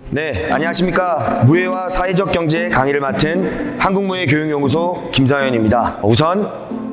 네, 안녕하십니까. 무예와 사회적 경제 강의를 맡은 한국무예교육연구소 김서현입니다. 우선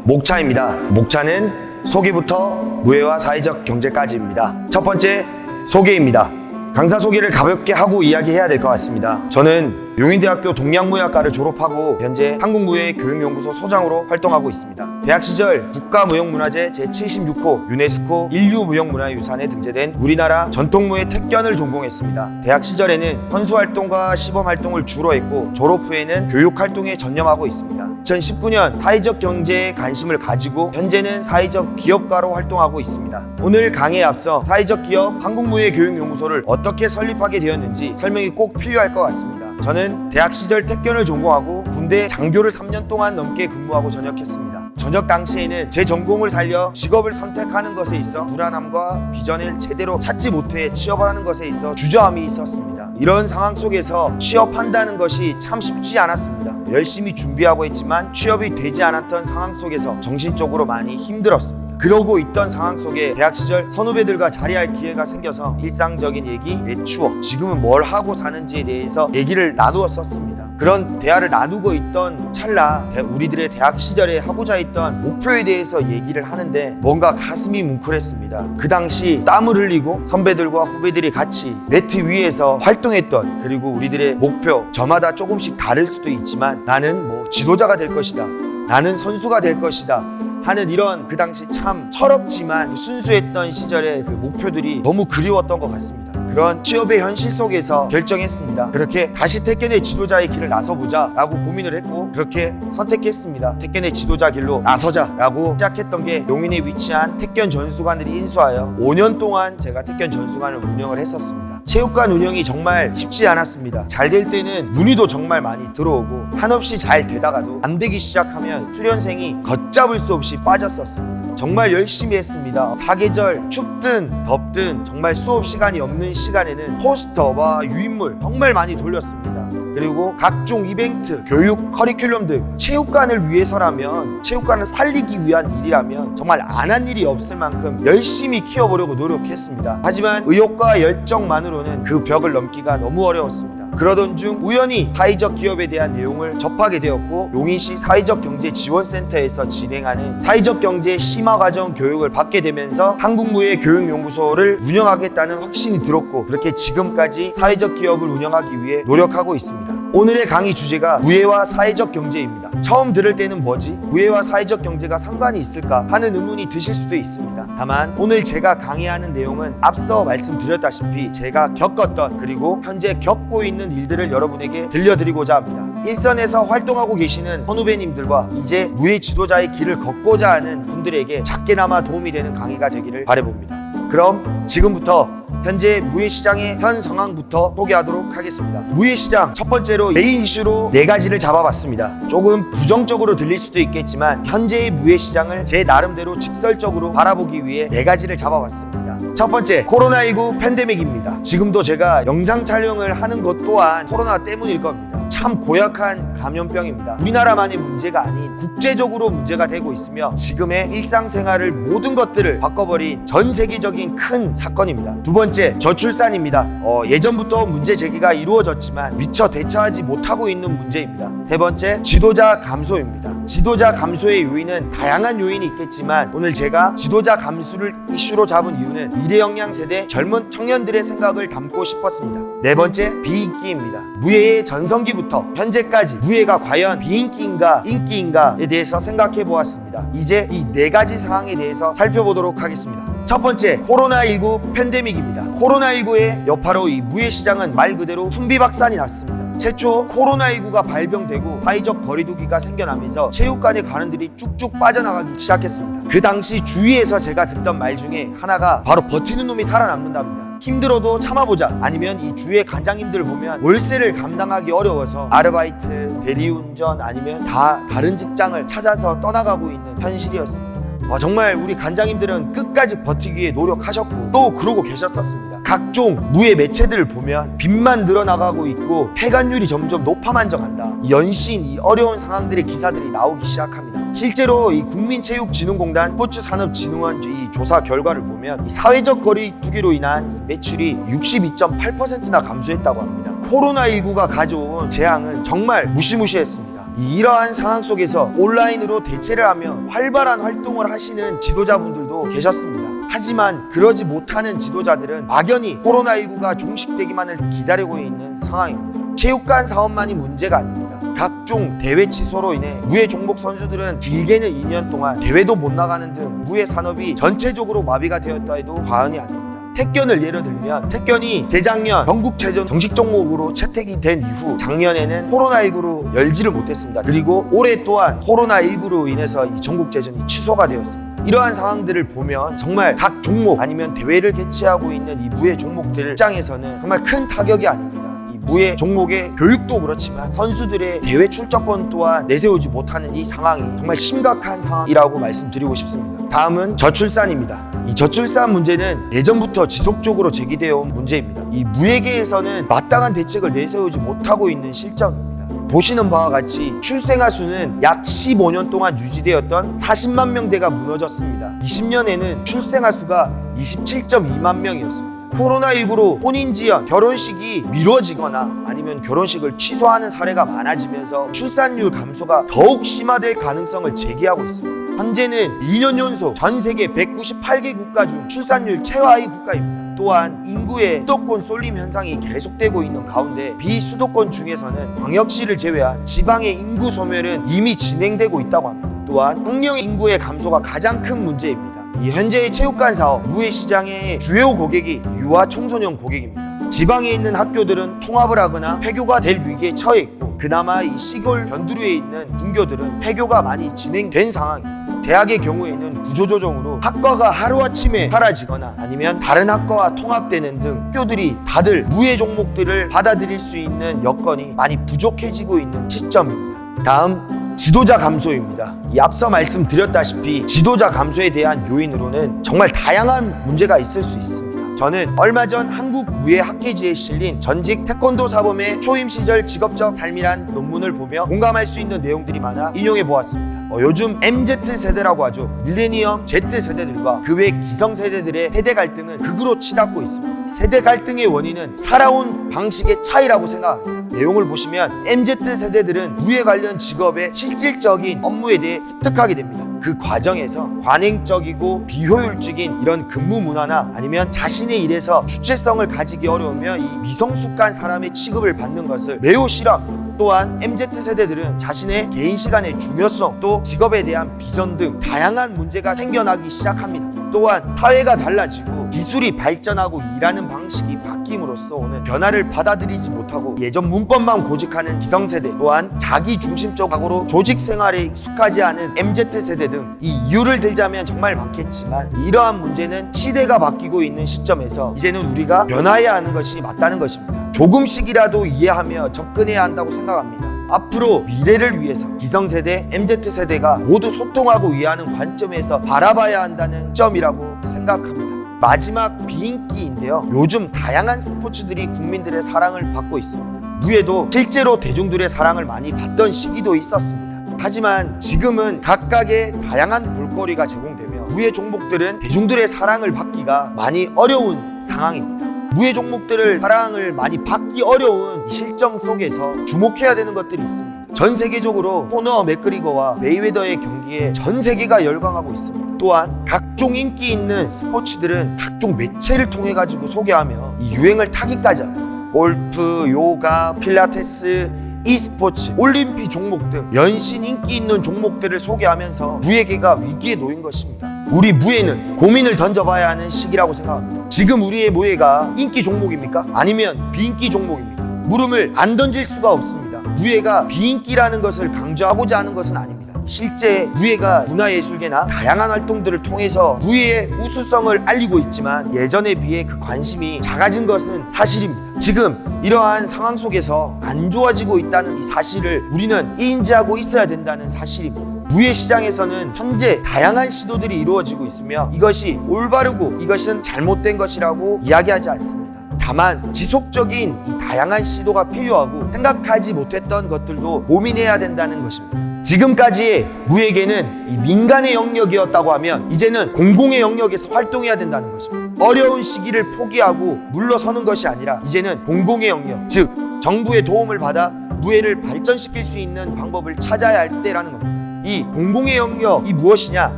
목차입니다. 목차는 소개부터 무예와 사회적 경제까지입니다. 첫 번째, 소개입니다. 강사 소개를 가볍게 하고 이야기해야 될 것 같습니다. 저는 용인대학교 동양무예학과를 졸업하고 현재 한국무예교육연구소 소장으로 활동하고 있습니다. 대학 시절 국가무형문화재 제76호 유네스코 인류무형문화유산에 등재된 우리나라 전통무예 태견을 전공했습니다. 대학 시절에는 선수활동과 시범활동을 주로 했고 졸업 후에는 교육활동에 전념하고 있습니다. 2019년 사회적 경제에 관심을 가지고 현재는 사회적 기업가로 활동하고 있습니다. 오늘 강의에 앞서 사회적 기업 한국무예교육연구소를 어떻게 설립하게 되었는지 설명이 꼭 필요할 것 같습니다. 저는 대학 시절 태견을 전공하고 군대 장교를 3년 동안 넘게 근무하고 전역했습니다. 전역 당시에는 제 전공을 살려 직업을 선택하는 것에 있어 불안함과 비전을 제대로 찾지 못해 취업을 하는 것에 있어 주저함이 있었습니다. 이런 상황 속에서 취업한다는 것이 참 쉽지 않았습니다. 열심히 준비하고 있지만 취업이 되지 않았던 상황 속에서 정신적으로 많이 힘들었습니다. 그러고 있던 상황 속에 대학 시절 선후배들과 자리할 기회가 생겨서 일상적인 얘기, 내 추억, 지금은 뭘 하고 사는지에 대해서 얘기를 나누었었습니다. 그런 대화를 나누고 있던 찰나 우리들의 대학 시절에 하고자 했던 목표에 대해서 얘기를 하는데 뭔가 가슴이 뭉클했습니다. 그 당시 땀을 흘리고 선배들과 후배들이 같이 매트 위에서 활동했던, 그리고 우리들의 목표, 저마다 조금씩 다를 수도 있지만 나는 지도자가 될 것이다, 나는 선수가 될 것이다 하는 이런 그 당시 참 철없지만 순수했던 시절의 그 목표들이 너무 그리웠던 것 같습니다. 그런 취업의 현실 속에서 결정했습니다. 그렇게 다시 태견의 지도자의 길을 나서보자 라고 고민을 했고 그렇게 선택했습니다. 태견의 지도자 길로 나서자 라고 시작했던 게 용인에 위치한 태견 전수관을 인수하여 5년 동안 제가 태견 전수관을 운영을 했었습니다. 체육관 운영이 정말 쉽지 않았습니다. 잘 될 때는 문의도 정말 많이 들어오고 한없이 잘 되다가도 안 되기 시작하면 수련생이 걷잡을 수 없이 빠졌었습니다. 정말 열심히 했습니다. 사계절 춥든 덥든 정말 수업 시간이 없는 시간에는 포스터와 유인물 정말 많이 돌렸습니다. 그리고 각종 이벤트, 교육, 커리큘럼 등 체육관을 위해서라면, 체육관을 살리기 위한 일이라면 정말 안 한 일이 없을 만큼 열심히 키워보려고 노력했습니다. 하지만 의욕과 열정만으로는 그 벽을 넘기가 너무 어려웠습니다. 그러던 중 우연히 사회적 기업에 대한 내용을 접하게 되었고 용인시 사회적 경제 지원센터에서 진행하는 사회적 경제 심화과정 교육을 받게 되면서 한국무예교육연구소를 운영하겠다는 확신이 들었고 그렇게 지금까지 사회적 기업을 운영하기 위해 노력하고 있습니다. 오늘의 강의 주제가 무예와 사회적 경제입니다. 처음 들을 때는 뭐지? 무예와 사회적 경제가 상관이 있을까 하는 의문이 드실 수도 있습니다. 다만 오늘 제가 강의하는 내용은 앞서 말씀드렸다시피 제가 겪었던 그리고 현재 겪고 있는 일들을 여러분에게 들려드리고자 합니다. 일선에서 활동하고 계시는 선후배님들과 이제 무예 지도자의 길을 걷고자 하는 분들에게 작게나마 도움이 되는 강의가 되기를 바라봅니다. 그럼 지금부터 현재 무예시장의 현 상황부터 소개하도록 하겠습니다. 무예시장 첫 번째로 메인 이슈로 4가지를 잡아봤습니다. 조금 부정적으로 들릴 수도 있겠지만 현재의 무예시장을 제 나름대로 직설적으로 바라보기 위해 4가지를 잡아봤습니다. 첫 번째, 코로나19 팬데믹입니다. 지금도 제가 영상 촬영을 하는 것 또한 코로나 때문일 겁니다. 참 고약한 감염병입니다. 우리나라만의 문제가 아닌 국제적으로 문제가 되고 있으며 지금의 일상생활을 모든 것들을 바꿔버린 전 세계적인 큰 사건입니다. 두 번째, 저출산입니다. 예전부터 문제 제기가 이루어졌지만 미처 대처하지 못하고 있는 문제입니다. 세 번째, 지도자 감소입니다. 지도자 감소의 요인은 다양한 요인이 있겠지만 오늘 제가 지도자 감소를 이슈로 잡은 이유는 미래역량 세대 젊은 청년들의 생각을 담고 싶었습니다. 네 번째, 비인기입니다. 무예의 전성기부터 현재까지 무예가 과연 비인기인가 인기인가에 대해서 생각해 보았습니다. 이제 이 4가지 사항에 대해서 살펴보도록 하겠습니다. 첫 번째, 코로나19 팬데믹입니다. 코로나19의 여파로 이 무예시장은 말 그대로 풍비박산이 났습니다. 최초 코로나19가 발병되고 사회적 거리두기가 생겨나면서 체육관에 가는 들이 쭉쭉 빠져나가기 시작했습니다. 그 당시 주위에서 제가 듣던 말 중에 하나가 바로 버티는 놈이 살아남는답니다. 힘들어도 참아보자, 아니면 이 주위의 관장님들 보면 월세를 감당하기 어려워서 아르바이트, 대리운전 아니면 다른 직장을 찾아서 떠나가고 있는 현실이었습니다. 정말 우리 관장님들은 끝까지 버티기 위해 노력하셨고 또 그러고 계셨었습니다. 각종 무예 매체들을 보면 빚만 늘어나가고 있고 폐간율이 점점 높아만 정한다, 이 연신 이 어려운 상황들의 기사들이 나오기 시작합니다. 실제로 이 국민체육진흥공단 스포츠산업진흥원 이 조사 결과를 보면 이 사회적 거리두기로 인한 이 매출이 62.8%나 감소했다고 합니다. 코로나19가 가져온 재앙은 정말 무시무시했습니다. 이러한 상황 속에서 온라인으로 대체를 하며 활발한 활동을 하시는 지도자분들도 계셨습니다. 하지만 그러지 못하는 지도자들은 막연히 코로나19가 종식되기만을 기다리고 있는 상황입니다. 체육관 사업만이 문제가 아닙니다. 각종 대회 취소로 인해 무예 종목 선수들은 길게는 2년 동안 대회도 못 나가는 등 무예 산업이 전체적으로 마비가 되었다 해도 과언이 아닙니다. 태권을 예로 들면 태권이 재작년 전국체전 정식 종목으로 채택이 된 이후 작년에는 코로나19로 열지를 못했습니다. 그리고 올해 또한 코로나19로 인해서 이 전국체전이 취소가 되었습니다. 이러한 상황들을 보면 정말 각 종목 아니면 대회를 개최하고 있는 이 무예 종목들 입장에서는 정말 큰 타격이 아닙니다. 이 무예 종목의 교육도 그렇지만 선수들의 대회 출전권 또한 내세우지 못하는 이 상황이 정말 심각한 상황이라고 말씀드리고 싶습니다. 다음은 저출산입니다. 이 저출산 문제는 예전부터 지속적으로 제기되어 온 문제입니다. 이 무예계에서는 마땅한 대책을 내세우지 못하고 있는 실정입니다. 보시는 바와 같이 출생아 수는 약 15년 동안 유지되었던 40만 명대가 무너졌습니다. 20년에는 출생아 수가 27.2만 명이었습니다. 코로나19로 혼인 지연, 결혼식이 미뤄지거나 아니면 결혼식을 취소하는 사례가 많아지면서 출산율 감소가 더욱 심화될 가능성을 제기하고 있습니다. 현재는 2년 연속 전 세계 198개 국가 중 출산율 최하위 국가입니다. 또한 인구의 수도권 쏠림 현상이 계속되고 있는 가운데 비수도권 중에서는 광역시를 제외한 지방의 인구 소멸은 이미 진행되고 있다고 합니다. 또한 청년 인구의 감소가 가장 큰 문제입니다. 이 현재의 체육관 사업, 무예 시장의 주요 고객이 유아 청소년 고객입니다. 지방에 있는 학교들은 통합을 하거나 폐교가 될 위기에 처해 있고 그나마 이 시골 변두리에 있는 분교들은 폐교가 많이 진행된 상황입니다. 대학의 경우에는 구조조정으로 학과가 하루아침에 사라지거나 아니면 다른 학과와 통합되는 등 학교들이 다들 무예 종목들을 받아들일 수 있는 여건이 많이 부족해지고 있는 시점입니다. 다음 지도자 감소입니다. 이 앞서 말씀드렸다시피 지도자 감소에 대한 요인으로는 정말 다양한 문제가 있을 수 있습니다. 저는 얼마 전 한국무예학회지에 실린 전직 태권도 사범의 초임 시절 직업적 삶이란 논문을 보며 공감할 수 있는 내용들이 많아 인용해 보았습니다. 요즘 MZ세대라고 하죠. 밀레니엄 Z세대들과 그 외 기성세대들의 세대 갈등은 극으로 치닫고 있습니다. 세대 갈등의 원인은 살아온 방식의 차이라고 생각합니다. 내용을 보시면 MZ세대들은 무예 관련 직업의 실질적인 업무에 대해 습득하게 됩니다. 그 과정에서 관행적이고 비효율적인 이런 근무 문화나 아니면 자신의 일에서 주체성을 가지기 어려우며 이 미성숙한 사람의 취급을 받는 것을 매우 싫어합니다. 또한 MZ세대들은 자신의 개인 시간의 중요성 또 직업에 대한 비전 등 다양한 문제가 생겨나기 시작합니다. 또한 사회가 달라지고 기술이 발전하고 일하는 방식이 바뀜으로써 오는 변화를 받아들이지 못하고 예전 문법만 고집하는 기성세대 또한 자기중심적으로 조직 생활에 익숙하지 않은 MZ세대 등 이 이유를 들자면 정말 많겠지만 이러한 문제는 시대가 바뀌고 있는 시점에서 이제는 우리가 변화해야 하는 것이 맞다는 것입니다. 조금씩이라도 이해하며 접근해야 한다고 생각합니다. 앞으로 미래를 위해서 기성세대, MZ세대가 모두 소통하고 이해하는 관점에서 바라봐야 한다는 점이라고 생각합니다. 마지막 비인기인데요. 요즘 다양한 스포츠들이 국민들의 사랑을 받고 있습니다. 무예도 실제로 대중들의 사랑을 많이 받던 시기도 있었습니다. 하지만 지금은 각각의 다양한 볼거리가 제공되며 무예 종목들은 대중들의 사랑을 받기가 많이 어려운 상황입니다. 무예 종목들을 사랑을 많이 받기 어려운 이 실정 속에서 주목해야 되는 것들이 있습니다. 전 세계적으로 코너 맥그리거와 메이웨더의 경기에 전 세계가 열광하고 있습니다. 또한 각종 인기 있는 스포츠들은 각종 매체를 통해 가지고 소개하며 이 유행을 타기까지 합니다. 골프, 요가, 필라테스, e스포츠, 올림픽 종목 등 연신 인기 있는 종목들을 소개하면서 무예계가 위기에 놓인 것입니다. 우리 무예는 고민을 던져봐야 하는 시기라고 생각합니다. 지금 우리의 무예가 인기 종목입니까? 아니면 비인기 종목입니까? 물음을 안 던질 수가 없습니다. 무예가 비인기라는 것을 강조하고자 하는 것은 아닙니다. 실제 무예가 문화예술계나 다양한 활동들을 통해서 무예의 우수성을 알리고 있지만 예전에 비해 그 관심이 작아진 것은 사실입니다. 지금 이러한 상황 속에서 안 좋아지고 있다는 이 사실을 우리는 인지하고 있어야 된다는 사실입니다. 무예 시장에서는 현재 다양한 시도들이 이루어지고 있으며 이것이 올바르고 이것은 잘못된 것이라고 이야기하지 않습니다. 다만 지속적인 이 다양한 시도가 필요하고 생각하지 못했던 것들도 고민해야 된다는 것입니다. 지금까지의 무에게는 이 민간의 영역이었다고 하면 이제는 공공의 영역에서 활동해야 된다는 것입니다. 어려운 시기를 포기하고 물러서는 것이 아니라 이제는 공공의 영역, 즉 정부의 도움을 받아 무예를 발전시킬 수 있는 방법을 찾아야 할 때라는 겁니다. 이 공공의 영역이 무엇이냐?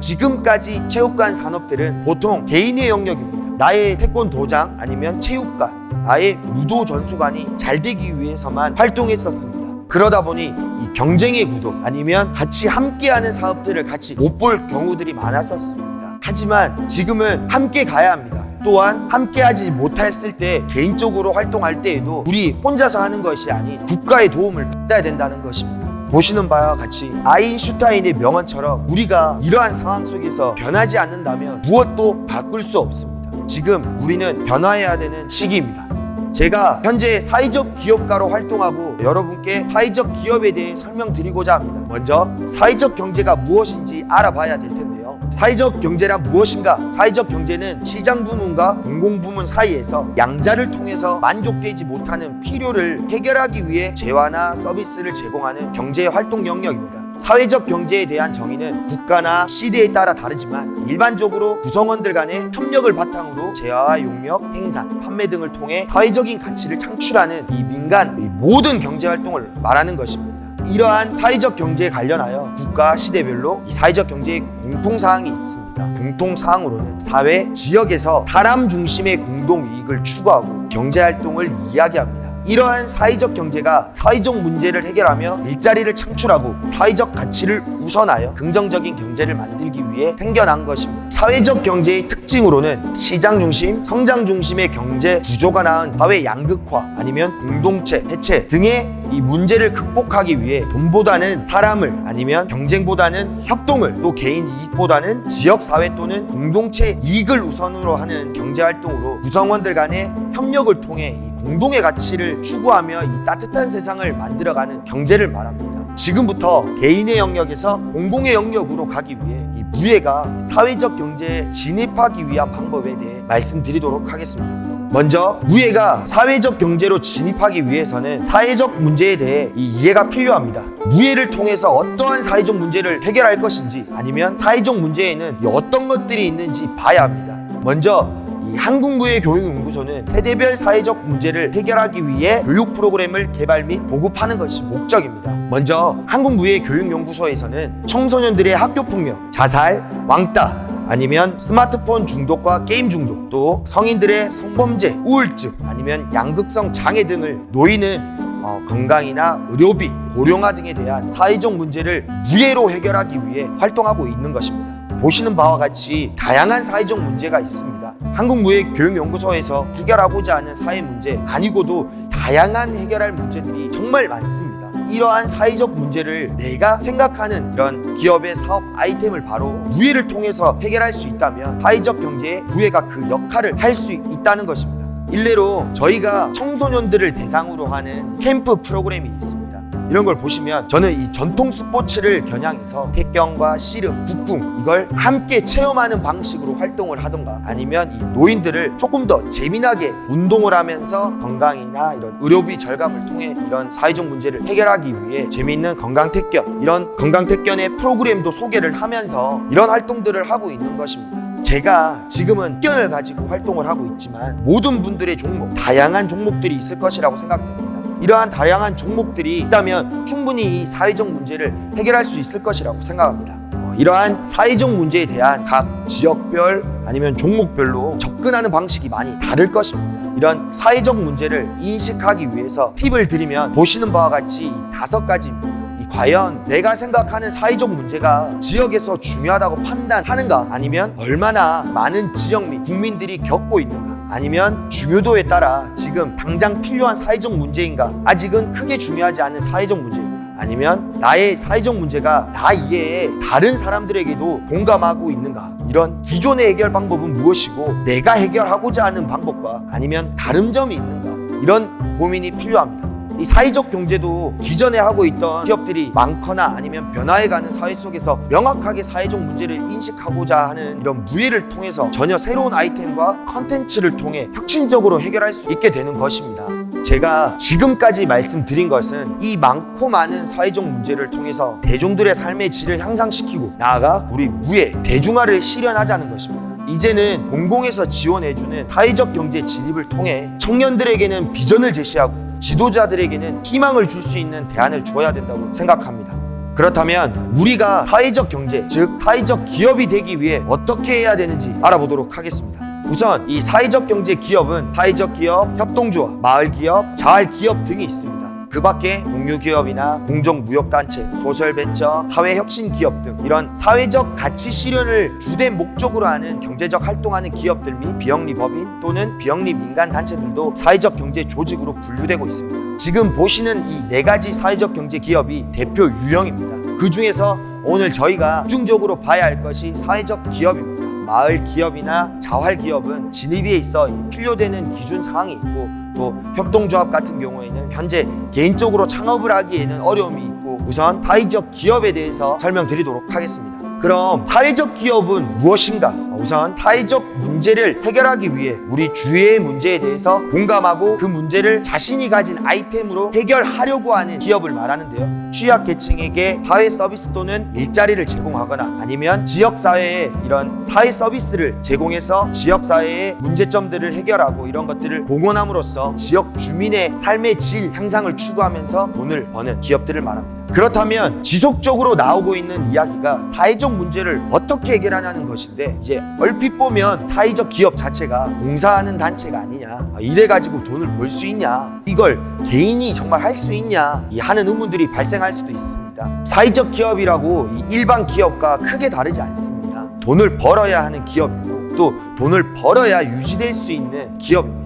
지금까지 체육관 산업들은 보통 개인의 영역입니다. 나의 태권도장 아니면 체육관, 나의 무도 전수관이 잘 되기 위해서만 활동했었습니다. 그러다 보니 이 경쟁의 구도 아니면 같이 함께하는 사업들을 같이 못 볼 경우들이 많았었습니다. 하지만 지금은 함께 가야 합니다. 또한 함께하지 못했을 때 개인적으로 활동할 때에도 우리 혼자서 하는 것이 아닌 국가의 도움을 받아야 된다는 것입니다. 보시는 바와 같이 아인슈타인의 명언처럼 우리가 이러한 상황 속에서 변하지 않는다면 무엇도 바꿀 수 없습니다. 지금 우리는 변화해야 되는 시기입니다. 제가 현재 사회적 기업가로 활동하고 여러분께 사회적 기업에 대해 설명드리고자 합니다. 먼저 사회적 경제가 무엇인지 알아봐야 될 텐데요. 사회적 경제란 무엇인가? 사회적 경제는 시장 부문과 공공 부문 사이에서 양자를 통해서 만족되지 못하는 필요를 해결하기 위해 재화나 서비스를 제공하는 경제 활동 영역입니다. 사회적 경제에 대한 정의는 국가나 시대에 따라 다르지만 일반적으로 구성원들 간의 협력을 바탕으로 재화와 용역, 생산, 판매 등을 통해 사회적인 가치를 창출하는 이 민간 모든 경제 활동을 말하는 것입니다. 이러한 사회적 경제에 관련하여 국가 시대별로 이 사회적 경제의 공통사항이 있습니다. 공통사항으로는 사회, 지역에서 사람 중심의 공동이익을 추구하고 경제활동을 이야기합니다. 이러한 사회적 경제가 사회적 문제를 해결하며 일자리를 창출하고 사회적 가치를 우선하여 긍정적인 경제를 만들기 위해 생겨난 것입니다. 사회적 경제의 특징으로는 시장 중심, 성장 중심의 경제 구조가 낳은 사회 양극화 아니면 공동체, 해체 등의 이 문제를 극복하기 위해 돈보다는 사람을 아니면 경쟁보다는 협동을 또 개인 이익보다는 지역사회 또는 공동체 이익을 우선으로 하는 경제활동으로 구성원들 간의 협력을 통해 공동의 가치를 추구하며 이 따뜻한 세상을 만들어가는 경제를 말합니다. 지금부터 개인의 영역에서 공공의 영역으로 가기 위해 이 무예가 사회적 경제에 진입하기 위한 방법에 대해 말씀드리도록 하겠습니다. 먼저 무예가 사회적 경제로 진입하기 위해서는 사회적 문제에 대해 이 이해가 필요합니다. 무예를 통해서 어떠한 사회적 문제를 해결할 것인지 아니면 사회적 문제에는 어떤 것들이 있는지 봐야 합니다. 먼저 이 한국무예교육연구소는 세대별 사회적 문제를 해결하기 위해 교육 프로그램을 개발 및 보급하는 것이 목적입니다. 먼저 한국무예교육연구소에서는 청소년들의 학교폭력, 자살, 왕따 아니면 스마트폰 중독과 게임 중독, 또 성인들의 성범죄, 우울증 아니면 양극성 장애 등을 노인은 건강이나 의료비, 고령화 등에 대한 사회적 문제를 무예로 해결하기 위해 활동하고 있는 것입니다. 보시는 바와 같이 다양한 사회적 문제가 있습니다. 한국무예교육연구소에서 해결하고자 하는 사회 문제 아니고도 다양한 해결할 문제들이 정말 많습니다. 이러한 사회적 문제를 내가 생각하는 이런 기업의 사업 아이템을 바로 무예를 통해서 해결할 수 있다면 사회적 경제에 무예가 그 역할을 할 수 있다는 것입니다. 일례로 저희가 청소년들을 대상으로 하는 캠프 프로그램이 있습니다. 이런 걸 보시면 저는 이 전통 스포츠를 겨냥해서 태경과 씨름, 국궁 이걸 함께 체험하는 방식으로 활동을 하던가 아니면 이 노인들을 조금 더 재미나게 운동을 하면서 건강이나 이런 의료비 절감을 통해 이런 사회적 문제를 해결하기 위해 재미있는 건강택견 이런 건강택견의 프로그램도 소개를 하면서 이런 활동들을 하고 있는 것입니다. 제가 지금은 택견을 가지고 활동을 하고 있지만 모든 분들의 종목, 다양한 종목들이 있을 것이라고 생각됩니다. 이러한 다양한 종목들이 있다면 충분히 이 사회적 문제를 해결할 수 있을 것이라고 생각합니다. 이러한 사회적 문제에 대한 각 지역별 아니면 종목별로 접근하는 방식이 많이 다를 것입니다. 이런 사회적 문제를 인식하기 위해서 팁을 드리면 보시는 바와 같이 이 5가지입니다. 과연 내가 생각하는 사회적 문제가 지역에서 중요하다고 판단하는가 아니면 얼마나 많은 지역 및 국민들이 겪고 있는가 아니면 중요도에 따라 지금 당장 필요한 사회적 문제인가 아직은 크게 중요하지 않은 사회적 문제인가 아니면 나의 사회적 문제가 나 이외에 다른 사람들에게도 공감하고 있는가 이런 기존의 해결 방법은 무엇이고 내가 해결하고자 하는 방법과 아니면 다른 점이 있는가 이런 고민이 필요합니다. 이 사회적 경제도 기존에 하고 있던 기업들이 많거나 아니면 변화해가는 사회 속에서 명확하게 사회적 문제를 인식하고자 하는 이런 무예를 통해서 전혀 새로운 아이템과 컨텐츠를 통해 혁신적으로 해결할 수 있게 되는 것입니다. 제가 지금까지 말씀드린 것은 이 많고 많은 사회적 문제를 통해서 대중들의 삶의 질을 향상시키고 나아가 우리 무예, 대중화를 실현하자는 것입니다. 이제는 공공에서 지원해주는 사회적 경제 진입을 통해 청년들에게는 비전을 제시하고 지도자들에게는 희망을 줄 수 있는 대안을 줘야 된다고 생각합니다. 그렇다면 우리가 사회적 경제, 즉 사회적 기업이 되기 위해 어떻게 해야 되는지 알아보도록 하겠습니다. 우선 이 사회적 경제 기업은 사회적 기업, 협동조합, 마을 기업, 자활 기업 등이 있습니다. 그 밖에 공유기업이나 공정무역단체, 소셜벤처, 사회혁신기업 등 이런 사회적 가치 실현을 주된 목적으로 하는 경제적 활동하는 기업들 및 비영리 법인 또는 비영리 민간단체들도 사회적 경제 조직으로 분류되고 있습니다. 지금 보시는 이 4가지 사회적 경제 기업이 대표 유형입니다. 그 중에서 오늘 저희가 집중적으로 봐야 할 것이 사회적 기업입니다. 마을 기업이나 자활 기업은 진입에 있어 필요되는 기준 사항이 있고 또 협동조합 같은 경우에는 현재 개인적으로 창업을 하기에는 어려움이 있고 우선 사회적 기업에 대해서 설명드리도록 하겠습니다. 그럼 사회적 기업은 무엇인가? 우선 사회적 문제를 해결하기 위해 우리 주위의 문제에 대해서 공감하고 그 문제를 자신이 가진 아이템으로 해결하려고 하는 기업을 말하는데요. 취약계층에게 사회 서비스 또는 일자리를 제공하거나 아니면 지역사회에 이런 사회 서비스를 제공해서 지역사회의 문제점들을 해결하고 이런 것들을 공헌함으로써 지역 주민의 삶의 질 향상을 추구하면서 돈을 버는 기업들을 말합니다. 그렇다면 지속적으로 나오고 있는 이야기가 사회적 문제를 어떻게 해결하냐는 것인데 이제 얼핏 보면 사회적 기업 자체가 봉사하는 단체가 아니냐, 이래가지고 돈을 벌 수 있냐, 이걸 개인이 정말 할 수 있냐 하는 의문들이 발생할 수도 있습니다. 사회적 기업이라고 일반 기업과 크게 다르지 않습니다. 돈을 벌어야 하는 기업이고 또 돈을 벌어야 유지될 수 있는 기업입니다.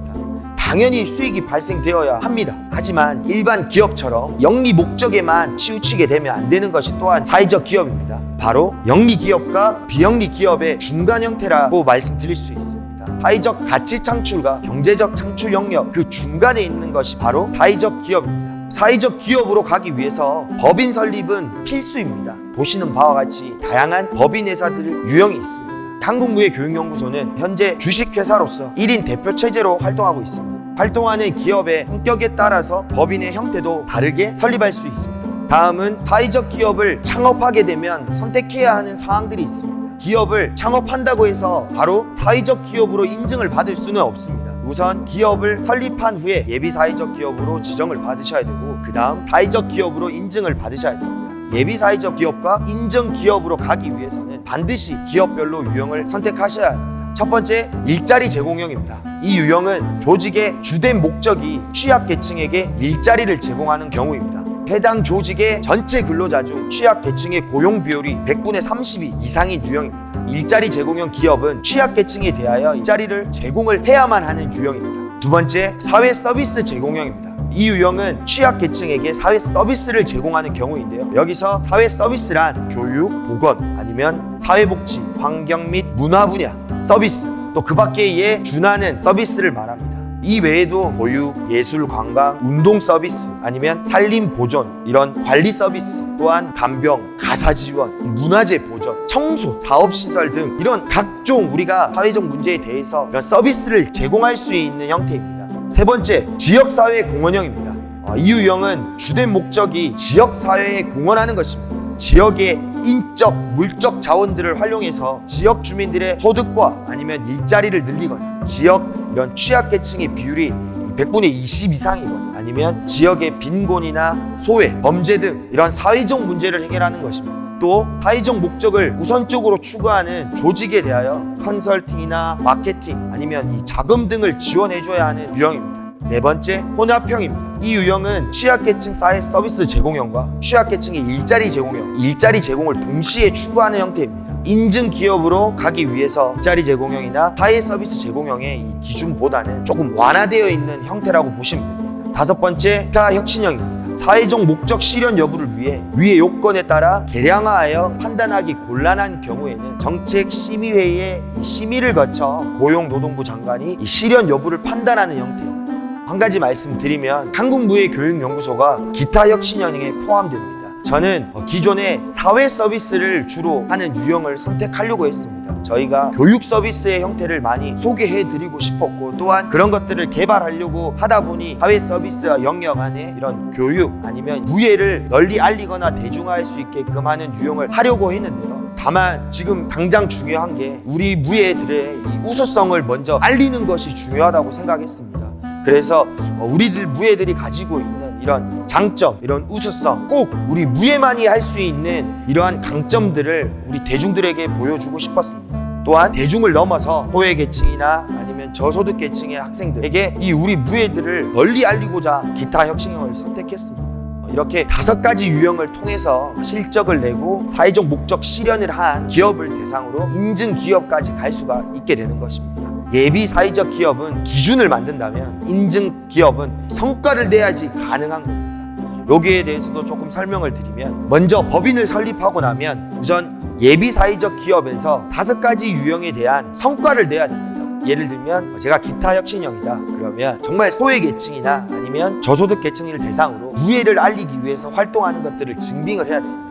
당연히 수익이 발생되어야 합니다. 하지만 일반 기업처럼 영리 목적에만 치우치게 되면 안 되는 것이 또한 사회적 기업입니다. 바로 영리 기업과 비영리 기업의 중간 형태라고 말씀드릴 수 있습니다. 사회적 가치 창출과 경제적 창출 영역 그 중간에 있는 것이 바로 사회적 기업입니다. 사회적 기업으로 가기 위해서 법인 설립은 필수입니다. 보시는 바와 같이 다양한 법인 회사들의 유형이 있습니다. 한국무예교육연구소는 현재 주식회사로서 1인 대표 체제로 활동하고 있습니다. 활동하는 기업의 성격에 따라서 법인의 형태도 다르게 설립할 수 있습니다. 다음은 사회적 기업을 창업하게 되면 선택해야 하는 사항들이 있습니다. 기업을 창업한다고 해서 바로 사회적 기업으로 인증을 받을 수는 없습니다. 우선 기업을 설립한 후에 예비 사회적 기업으로 지정을 받으셔야 되고 그 다음 사회적 기업으로 인증을 받으셔야 됩니다. 예비 사회적 기업과 인증 기업으로 가기 위해서는 반드시 기업별로 유형을 선택하셔야 합니다. 첫 번째, 일자리 제공형입니다. 이 유형은 조직의 주된 목적이 취약계층에게 일자리를 제공하는 경우입니다. 해당 조직의 전체 근로자 중 취약계층의 고용 비율이 100분의 30이 이상인 유형입니다. 일자리 제공형 기업은 취약계층에 대하여 일자리를 제공을 해야만 하는 유형입니다. 두 번째, 사회 서비스 제공형입니다. 이 유형은 취약계층에게 사회 서비스를 제공하는 경우인데요. 여기서 사회 서비스란 교육, 보건, 아니면 사회복지, 환경 및 문화 분야 서비스, 또 그 밖에 준하는 서비스를 말합니다. 이 외에도 보육, 예술, 관광, 운동 서비스, 아니면 산림 보존, 이런 관리 서비스, 또한 간병, 가사 지원, 문화재 보전, 청소, 사업시설 등 이런 각종 우리가 사회적 문제에 대해서 이런 서비스를 제공할 수 있는 형태입니다. 세 번째, 지역사회 공헌형입니다. 이 유형은 주된 목적이 지역사회에 공헌하는 것입니다. 지역의 인적, 물적 자원들을 활용해서 지역 주민들의 소득과 아니면 일자리를 늘리거나 지역 이런 취약계층의 비율이 100분의 20 이상이거나 아니면 지역의 빈곤이나 소외, 범죄 등 이런 사회적 문제를 해결하는 것입니다. 또 사회적 목적을 우선적으로 추구하는 조직에 대하여 컨설팅이나 마케팅 아니면 이 자금 등을 지원해줘야 하는 유형입니다. 네 번째, 혼합형입니다. 이 유형은 취약계층 사회 서비스 제공형과 취약계층의 일자리 제공형, 일자리 제공을 동시에 추구하는 형태입니다. 인증 기업으로 가기 위해서 일자리 제공형이나 사회 서비스 제공형의 이 기준보다는 조금 완화되어 있는 형태라고 보시면 됩니다. 다섯 번째, 혁신형입니다. 사회적 목적 실현 여부를 위해 위의 요건에 따라 개량하여 판단하기 곤란한 경우에는 정책심의회의 심의를 거쳐 고용노동부 장관이 이 실현 여부를 판단하는 형태입니다. 한 가지 말씀드리면 한국무예교육연구소가 기타 혁신형에 포함됩니다. 저는 기존에 사회 서비스를 주로 하는 유형을 선택하려고 했습니다. 저희가 교육 서비스의 형태를 많이 소개해드리고 싶었고, 또한 그런 것들을 개발하려고 하다 보니 사회 서비스와 영역 안에 이런 교육 아니면 무예를 널리 알리거나 대중화할 수 있게끔 하는 유형을 하려고 했는데요. 다만 지금 당장 중요한 게 우리 무예들의 이 우수성을 먼저 알리는 것이 중요하다고 생각했습니다. 그래서 우리들 무예들이 가지고 있는 이런 장점, 이런 우수성, 꼭 우리 무예만이 할 수 있는 이러한 강점들을 우리 대중들에게 보여주고 싶었습니다. 또한 대중을 넘어서 소외계층이나 아니면 저소득계층의 학생들에게 이 우리 무예들을 널리 알리고자 기타 혁신형을 선택했습니다. 이렇게 5가지 유형을 통해서 실적을 내고 사회적 목적 실현을 한 기업을 대상으로 인증 기업까지 갈 수가 있게 되는 것입니다. 예비 사회적 기업은 기준을 만든다면 인증 기업은 성과를 내야지 가능한 겁니다. 여기에 대해서도 조금 설명을 드리면, 먼저 법인을 설립하고 나면 우선 예비 사회적 기업에서 5가지 유형에 대한 성과를 내야 됩니다. 예를 들면 제가 기타 혁신형이다 그러면 정말 소외계층이나 아니면 저소득계층을 대상으로 무예를 알리기 위해서 활동하는 것들을 증빙을 해야 되는데요.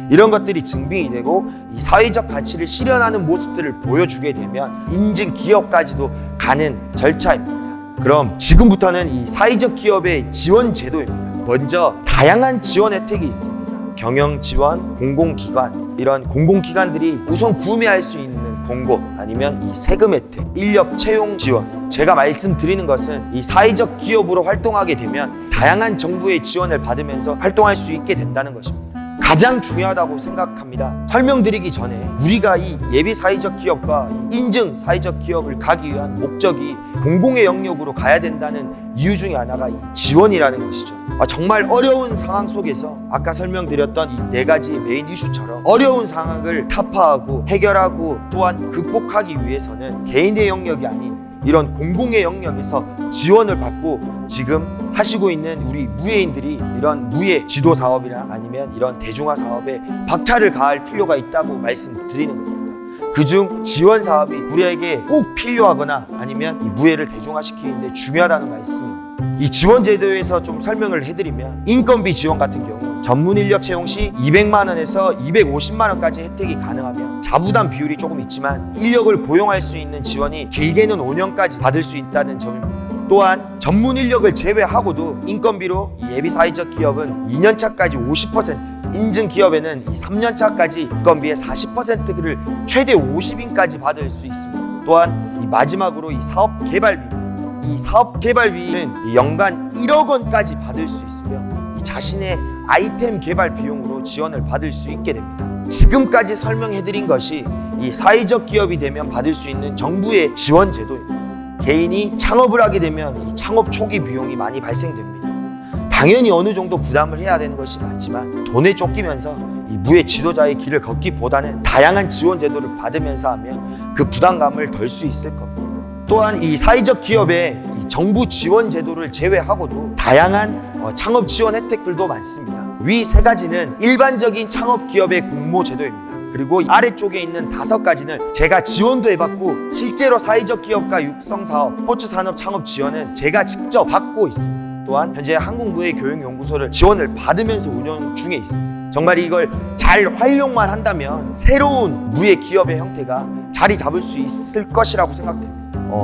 이런 것들이 증빙이 되고 이 사회적 가치를 실현하는 모습들을 보여주게 되면 인증 기업까지도 가는 절차입니다. 그럼 지금부터는 이 사회적 기업의 지원 제도입니다. 먼저 다양한 지원 혜택이 있습니다. 경영 지원, 공공기관, 이런 공공기관들이 우선 구매할 수 있는 공고, 아니면 이 세금 혜택, 인력 채용 지원. 제가 말씀드리는 것은 이 사회적 기업으로 활동하게 되면 다양한 정부의 지원을 받으면서 활동할 수 있게 된다는 것입니다. 가장 중요하다고 생각합니다. 설명드리기 전에 우리가 이 예비 사회적 기업과 인증 사회적 기업을 가기 위한 목적이 공공의 영역으로 가야 된다는 이유 중에 하나가 이 지원이라는 것이죠. 정말 어려운 상황 속에서 아까 설명드렸던 이 4가지의 메인 이슈처럼 어려운 상황을 타파하고 해결하고 또한 극복하기 위해서는 개인의 영역이 아닌 이런 공공의 영역에서 지원을 받고 지금 하시고 있는 우리 무예인들이 이런 무예 지도 사업이나 아니면 이런 대중화 사업에 박차를 가할 필요가 있다고 말씀드리는 겁니다. 그중 지원 사업이 우리에게 꼭 필요하거나 아니면 이 무예를 대중화시키는데 중요하다는 말씀입니다. 이 지원 제도에서 좀 설명을 해드리면, 인건비 지원 같은 경우 전문 인력 채용 시 200만 원에서 250만 원까지 혜택이 가능하며 자부담 비율이 조금 있지만 인력을 고용할 수 있는 지원이 길게는 5년까지 받을 수 있다는 점입니다. 또한 전문 인력을 제외하고도 인건비로 예비 사회적 기업은 2년차까지 50%, 인증 기업에는 이 3년차까지 인건비의 40%를 최대 50인까지 받을 수 있습니다. 또한 이 마지막으로 이 사업 개발비, 이 사업 개발비는 연간 1억 원까지 받을 수 있으며 이 자신의 아이템 개발 비용으로 지원을 받을 수 있게 됩니다. 지금까지 설명해드린 것이 이 사회적 기업이 되면 받을 수 있는 정부의 지원 제도입니다. 개인이 창업을 하게 되면 이 창업 초기 비용이 많이 발생됩니다. 당연히 어느 정도 부담을 해야 되는 것이 맞지만 돈에 쫓기면서 이 무예 지도자의 길을 걷기보다는 다양한 지원 제도를 받으면서 하면 그 부담감을 덜 수 있을 겁니다. 또한 이 사회적 기업의 이 정부 지원 제도를 제외하고도 다양한 창업 지원 혜택들도 많습니다. 위 3가지는 일반적인 창업 기업의 공모 제도입니다. 그리고 아래쪽에 있는 5가지는 제가 지원도 해봤고 실제로 사회적 기업과 육성사업, 스포츠산업 창업 지원은 제가 직접 받고 있습니다. 또한 현재 한국무예교육연구소를 지원을 받으면서 운영 중에 있습니다. 정말 이걸 잘 활용만 한다면 새로운 무예 기업의 형태가 자리 잡을 수 있을 것이라고 생각됩니다.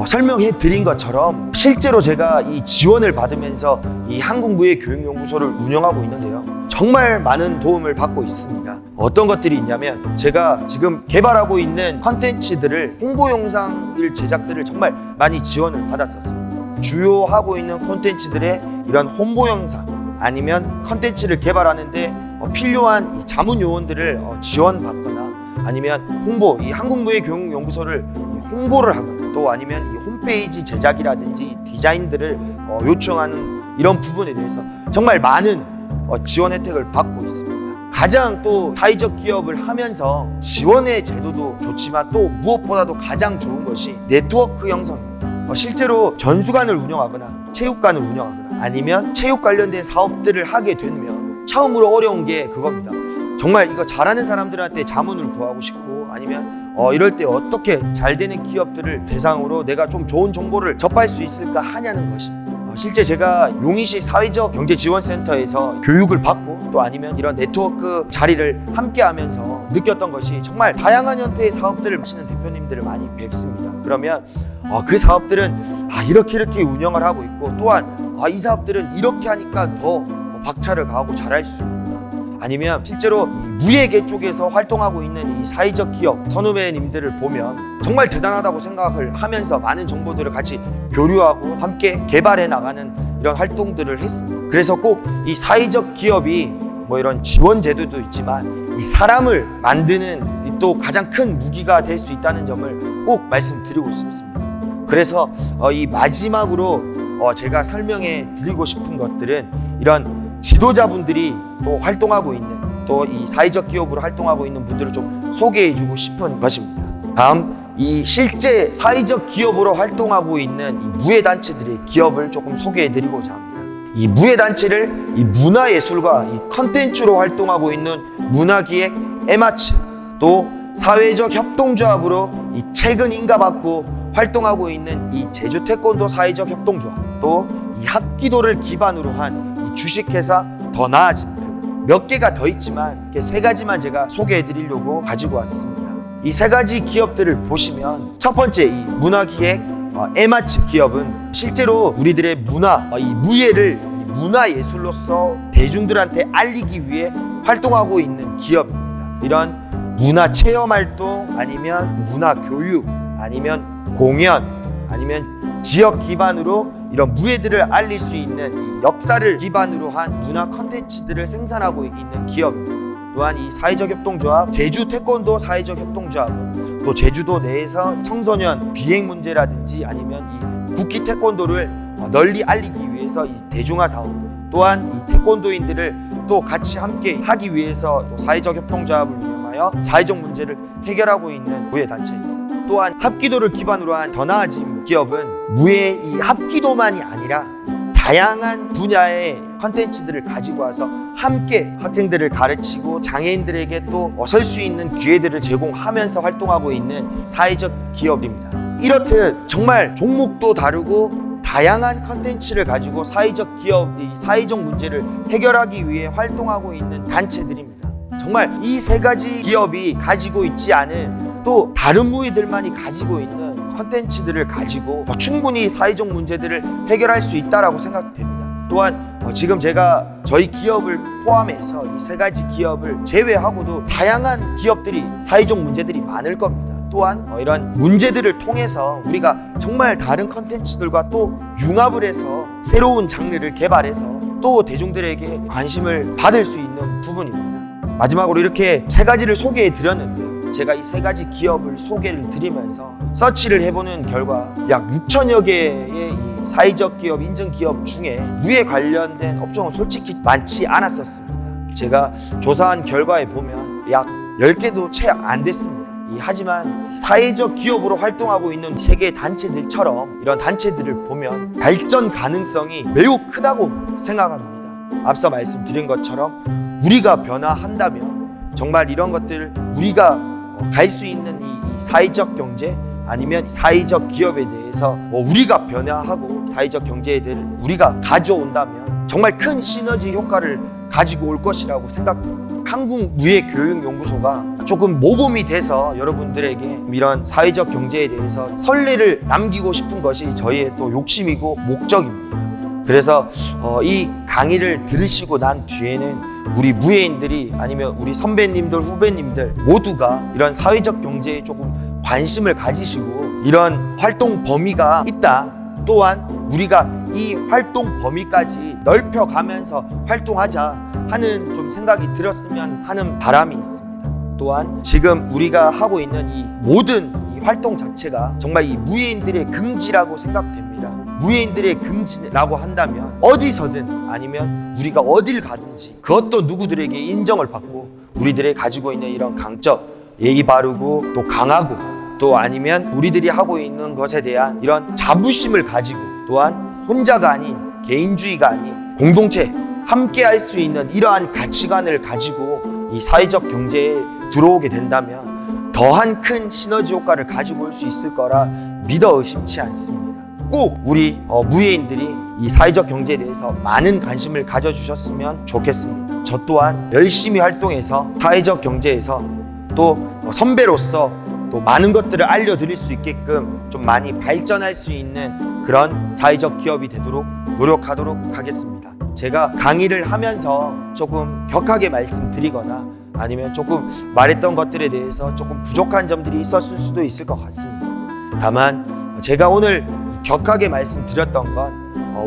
설명해 드린 것처럼 실제로 제가 이 지원을 받으면서 이 한국무예교육연구소를 운영하고 있는데요. 정말 많은 도움을 받고 있습니다. 어떤 것들이 있냐면, 제가 지금 개발하고 있는 컨텐츠들을, 홍보 영상일 제작들을 정말 많이 지원을 받았었습니다. 주요 하고 있는 콘텐츠들의 이런 홍보 영상 아니면 컨텐츠를 개발하는데 필요한 이 자문 요원들을 지원받거나 아니면 홍보, 이 한국무예교육연구소를 홍보를 하거나 또 아니면 이 홈페이지 제작이라든지 디자인들을 요청하는 이런 부분에 대해서 정말 많은 지원 혜택을 받고 있습니다. 가장 또 사회적 기업을 하면서 지원의 제도도 좋지만 또 무엇보다도 가장 좋은 것이 네트워크 형성입니다. 실제로 전수관을 운영하거나 체육관을 운영하거나 아니면 체육 관련된 사업들을 하게 되면 처음으로 어려운 게 그겁니다. 정말 이거 잘하는 사람들한테 자문을 구하고 싶고 아니면 이럴 때 어떻게 잘 되는 기업들을 대상으로 내가 좀 좋은 정보를 접할 수 있을까 하냐는 것입니다. 실제 제가 용인시 사회적 경제지원센터에서 교육을 받고 또 아니면 이런 네트워크 자리를 함께 하면서 느꼈던 것이 정말 다양한 형태의 사업들을 하시는 대표님들을 많이 뵙습니다. 그러면 그 사업들은 이렇게 운영을 하고 있고, 또한 이 사업들은 이렇게 하니까 더 박차를 가하고 잘할 수 있고, 아니면 실제로 무예계 쪽에서 활동하고 있는 이 사회적 기업 선후배님들을 보면 정말 대단하다고 생각을 하면서 많은 정보들을 같이 교류하고 함께 개발해 나가는 이런 활동들을 했습니다. 그래서 꼭 이 사회적 기업이 이런 지원 제도도 있지만 이 사람을 만드는 또 가장 큰 무기가 될 수 있다는 점을 꼭 말씀드리고 싶습니다. 그래서 이 마지막으로 제가 설명해 드리고 싶은 것들은 이런 지도자분들이 또 활동하고 있는, 또 이 사회적 기업으로 활동하고 있는 분들을 좀 소개해 주고 싶은 것입니다. 다음, 이 실제 사회적 기업으로 활동하고 있는 이 무예단체들의 기업을 조금 소개해 드리고자 합니다. 이 무예단체를 이 문화예술과 이 컨텐츠로 활동하고 있는 문화기획 에마츠, 또 사회적 협동조합으로 이 최근 인가받고 활동하고 있는 이 제주 태권도 사회적 협동조합, 또 이 합기도를 기반으로 한 이 주식회사 더 나아짐 등 몇 개가 더 있지만 이렇게 세 가지만 제가 소개해 드리려고 가지고 왔습니다. 이 세 가지 기업들을 보시면, 첫 번째 이 문화기획 에마츠 기업은 실제로 우리들의 문화, 이 무예를 이 문화예술로서 대중들한테 알리기 위해 활동하고 있는 기업입니다. 이런 문화체험활동, 아니면 문화교육, 아니면 공연, 아니면 지역 기반으로 이런 무예들을 알릴 수 있는 이 역사를 기반으로 한 문화 컨텐츠들을 생산하고 있는 기업입니다. 또한 이 사회적 협동조합, 제주 태권도 사회적 협동조합은 또 제주도 내에서 청소년 비행 문제라든지 아니면 이 국기 태권도를 널리 알리기 위해서 이 대중화 사업, 또한 이 태권도인들을 또 같이 함께 하기 위해서 또 사회적 협동조합을 운영하여 사회적 문제를 해결하고 있는 무예단체, 또한 합기도를 기반으로 한 더 나아짐 기업은 무예 이 합기도만이 아니라 다양한 분야의 컨텐츠들을 가지고 와서 함께 학생들을 가르치고 장애인들에게 또 설 수 있는 기회들을 제공하면서 활동하고 있는 사회적 기업입니다. 이렇듯 정말 종목도 다르고 다양한 컨텐츠를 가지고 사회적 기업이 사회적 문제를 해결하기 위해 활동하고 있는 단체들입니다. 정말 이 세 가지 기업이 가지고 있지 않은 또 다른 무예들만이 가지고 있는 컨텐츠들을 가지고 충분히 사회적 문제들을 해결할 수 있다라고 생각됩니다. 또한 지금 제가 저희 기업을 포함해서 이 세 가지 기업을 제외하고도 다양한 기업들이 사회적 문제들이 많을 겁니다. 또한 이런 문제들을 통해서 우리가 정말 다른 컨텐츠들과 또 융합을 해서 새로운 장르를 개발해서 또 대중들에게 관심을 받을 수 있는 부분입니다. 마지막으로 이렇게 세 가지를 소개해 드렸는데요. 제가 이 세 가지 기업을 소개를 드리면서 서치를 해보는 결과 약 6천여 개의 이 사회적 기업, 인증 기업 중에 무예 관련된 업종은 솔직히 많지 않았었습니다. 제가 조사한 결과에 보면 약 10개도 채 안 됐습니다. 하지만 사회적 기업으로 활동하고 있는 세계 단체들처럼 이런 단체들을 보면 발전 가능성이 매우 크다고 생각합니다. 앞서 말씀드린 것처럼 우리가 변화한다면 정말 이런 것들을 우리가 갈 수 있는 이 사회적 경제, 아니면 사회적 기업에 대해서 우리가 변화하고 사회적 경제에 대해 우리가 가져온다면 정말 큰 시너지 효과를 가지고 올 것이라고 생각합니다. 한국무예교육연구소가 조금 모범이 돼서 여러분들에게 이런 사회적 경제에 대해서 선례를 남기고 싶은 것이 저희의 또 욕심이고 목적입니다. 그래서 이 강의를 들으시고 난 뒤에는 우리 무예인들이, 아니면 우리 선배님들, 후배님들 모두가 이런 사회적 경제에 조금 관심을 가지시고 이런 활동 범위가 있다, 또한 우리가 이 활동 범위까지 넓혀가면서 활동하자 하는 좀 생각이 들었으면 하는 바람이 있습니다. 또한 지금 우리가 하고 있는 이 모든 이 활동 자체가 정말 이 무예인들의 긍지라고 생각됩니다. 무예인들의 긍지라고 한다면 어디서든, 아니면 우리가 어딜 가든지 그것도 누구들에게 인정을 받고 우리들의 가지고 있는 이런 강점, 예의 바르고 또 강하고, 또 아니면 우리들이 하고 있는 것에 대한 이런 자부심을 가지고, 또한 혼자가 아닌 개인주의가 아닌 공동체, 함께 할 수 있는 이러한 가치관을 가지고 이 사회적 경제에 들어오게 된다면 더한 큰 시너지 효과를 가지고 올 수 있을 거라 믿어 의심치 않습니다. 꼭 우리 무예인들이 이 사회적 경제에 대해서 많은 관심을 가져주셨으면 좋겠습니다. 저 또한 열심히 활동해서 사회적 경제에서 또 선배로서 또 많은 것들을 알려드릴 수 있게끔 좀 많이 발전할 수 있는 그런 사회적 기업이 되도록 노력하도록 하겠습니다. 제가 강의를 하면서 조금 격하게 말씀드리거나 아니면 조금 말했던 것들에 대해서 조금 부족한 점들이 있었을 수도 있을 것 같습니다. 다만 제가 오늘 격하게 말씀드렸던 건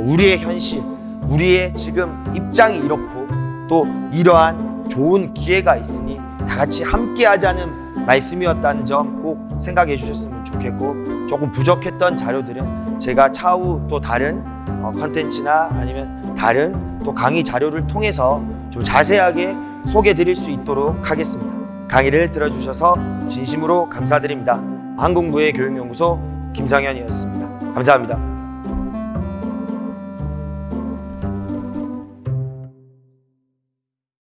우리의 현실, 우리의 지금 입장이 이렇고 또 이러한 좋은 기회가 있으니 다 같이 함께 하자는 말씀이었다는 점 꼭 생각해 주셨으면 좋겠고, 조금 부족했던 자료들은 제가 차후 또 다른 컨텐츠나 아니면 다른 또 강의 자료를 통해서 좀 자세하게 소개해 드릴 수 있도록 하겠습니다. 강의를 들어주셔서 진심으로 감사드립니다. 한국무예교육연구소 김상현이었습니다. 감사합니다.